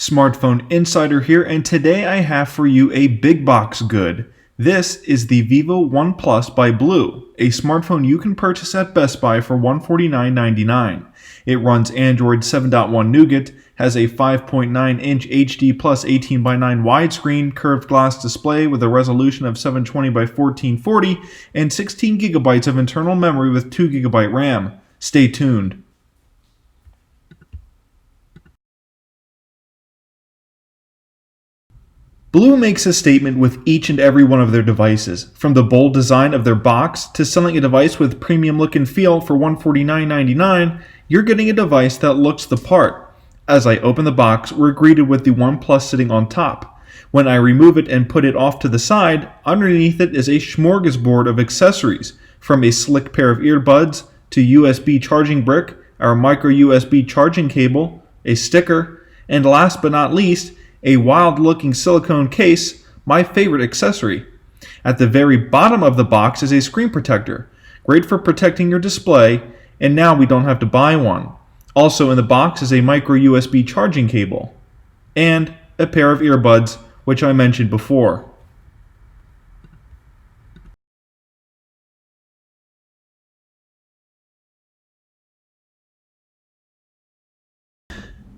Smartphone Insider here, and today I have for you a big box good. This is the Vivo One Plus by Blue, a smartphone you can purchase at Best Buy for $149.99. It runs Android 7.1 Nougat, has a 5.9-inch HD plus 18:9 widescreen curved glass display with a resolution of 720 by 1440, and 16 GB of internal memory with 2 GB RAM. Stay tuned. Blue makes a statement with each and every one of their devices, from the bold design of their box to selling a device with premium look and feel for $149.99. You're getting a device that looks the part. As I open the box, we're greeted with the One Plus sitting on top. When I remove it and put it off to the side, underneath it is a smorgasbord of accessories, from a slick pair of earbuds to USB charging brick, our micro USB charging cable, a sticker, and last but not least, a wild-looking silicone case, my favorite accessory. At the very bottom of the box is a screen protector, great for protecting your display, and now we don't have to buy one. Also in the box is a micro USB charging cable, and a pair of earbuds, which I mentioned before.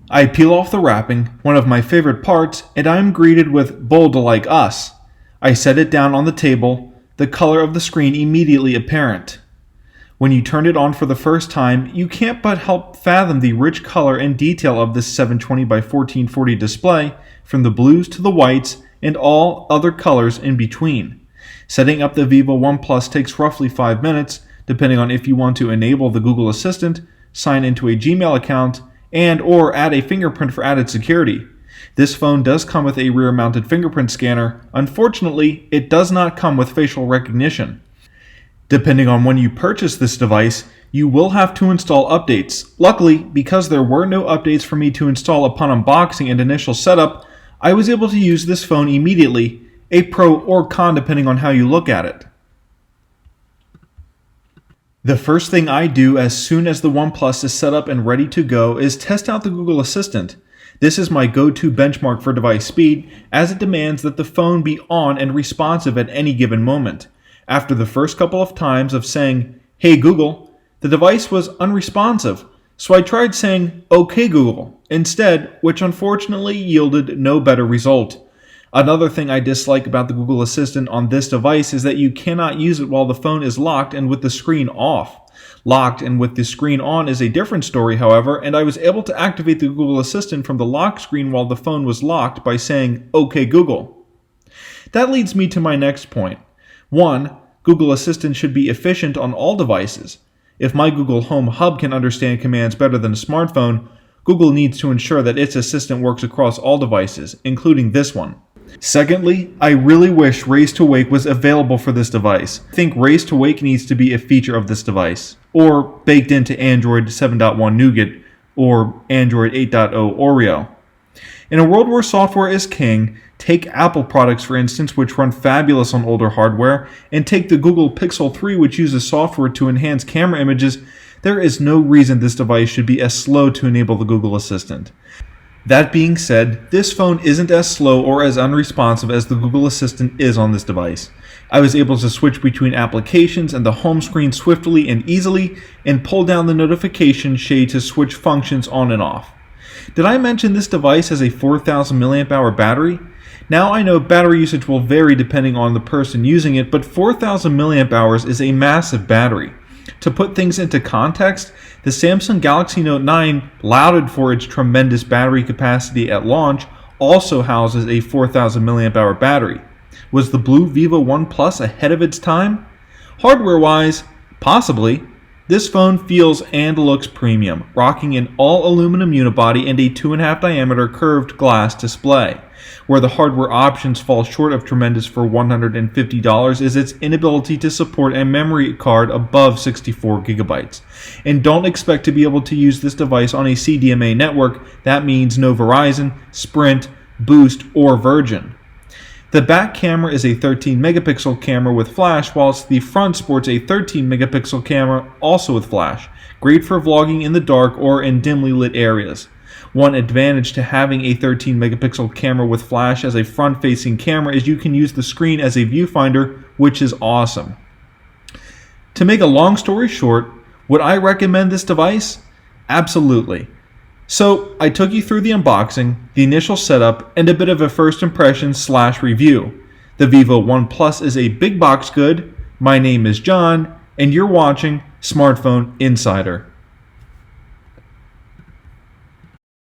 I peel off the wrapping, one of my favorite parts, and I am greeted with "bold like us." I set it down on the table, the color of the screen immediately apparent. When you turn it on for the first time, you can't but help fathom the rich color and detail of this 720 by 1440 display, from the blues to the whites and all other colors in between. Setting up the Vivo One Plus takes roughly 5 minutes, depending on if you want to enable the Google Assistant, sign into a Gmail account, and or add a fingerprint for added security. This phone does come with a rear-mounted fingerprint scanner. Unfortunately, it does not come with facial recognition. Depending on when you purchase this device, you will have to install updates. Luckily, because there were no updates for me to install upon unboxing and initial setup, I was able to use this phone immediately, a pro or con depending on how you look at it. The first thing I do as soon as the One Plus is set up and ready to go is test out the Google Assistant. This is my go-to benchmark for device speed, as it demands that the phone be on and responsive at any given moment. After the first couple of times of saying, "Hey Google," the device was unresponsive, so I tried saying, "Okay Google," instead, which unfortunately yielded no better result. Another thing I dislike about the Google Assistant on this device is that you cannot use it while the phone is locked and with the screen off. Locked and with the screen on is a different story, however, and I was able to activate the Google Assistant from the lock screen while the phone was locked by saying, "Okay Google." That leads me to my next point. 1. Google Assistant should be efficient on all devices. If my Google Home Hub can understand commands better than a smartphone, Google needs to ensure that its assistant works across all devices, including this one. Secondly, I really wish Raise to Wake was available for this device. I think Raise to Wake needs to be a feature of this device, or baked into Android 7.1 Nougat or Android 8.0 Oreo. In a world where software is king, take Apple products for instance, which run fabulous on older hardware, and take the Google Pixel 3, which uses software to enhance camera images. There is no reason this device should be as slow to enable the Google Assistant. That being said, this phone isn't as slow or as unresponsive as the Google Assistant is on this device. I was able to switch between applications and the home screen swiftly and easily, and pull down the notification shade to switch functions on and off. Did I mention this device has a 4,000 mAh battery? Now I know battery usage will vary depending on the person using it, but 4,000 mAh is a massive battery. To put things into context, the Samsung Galaxy Note 9, lauded for its tremendous battery capacity at launch, also houses a 4,000 mAh battery. Was the Blue Vivo One Plus ahead of its time? Hardware-wise, possibly. This phone feels and looks premium, rocking an all-aluminum unibody and a 2.5 diameter curved glass display. Where the hardware options fall short of tremendous for $150 is its inability to support a memory card above 64 GB. And don't expect to be able to use this device on a CDMA network. That means no Verizon, Sprint, Boost, or Virgin. The back camera is a 13 megapixel camera with flash, whilst the front sports a 13 megapixel camera also with flash. Great for vlogging in the dark or in dimly lit areas. One advantage to having a 13 megapixel camera with flash as a front-facing camera is you can use the screen as a viewfinder, which is awesome. To make a long story short, would I recommend this device? Absolutely. So I took you through the unboxing, the initial setup, and a bit of a first impression / review. The Vivo One Plus is a big box good. My name is John, and you're watching Smartphone Insider.